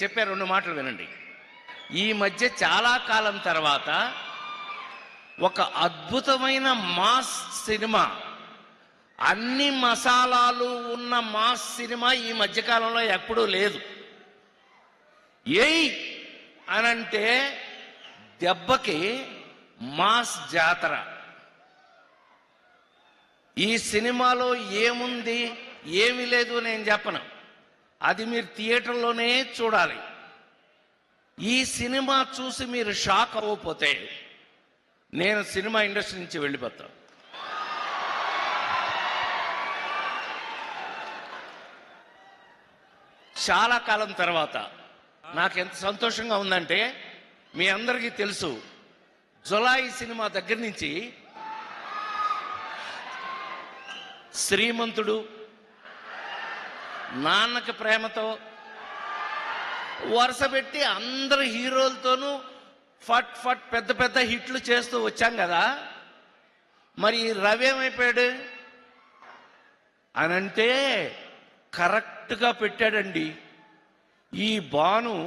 చెప్పే 2 మాటలు వినండి. ఈ మధ్య చాలా కాలం తర్వాత ఒక అద్భుతమైన మాస్ సినిమా, అన్ని మసాలాలు ఉన్న మాస్ సినిమా ఈ మధ్యకాలంలో ఎప్పుడూ లేదు. ఏయ్ అనంటే దెబ్బకి మాస్ జాతర. ఈ సినిమాలో ఏముంది ఏమీ లేదు నేను చెప్పను, అది మీరు థియేటర్లోనే చూడాలి. ఈ సినిమా చూసి మీరు షాక్ అవ్వకపోతే నేను సినిమా ఇండస్ట్రీ నుంచి వెళ్ళిపోతాను. చాలా కాలం తర్వాత నాకు ఎంత సంతోషంగా ఉందంటే, మీ అందరికీ తెలుసు, జులాయి సినిమా దగ్గర నుంచి శ్రీమంతుడు, నాన్నకి ప్రేమతో వరుస పెట్టి అందరు హీరోలతోనూ ఫట్ ఫట్ పెద్ద పెద్ద హిట్లు చేస్తూ వచ్చాం కదా. మరి రవి ఏమైపోయాడు అనంటే కరెక్ట్గా పెట్టాడండి. ఈ భాను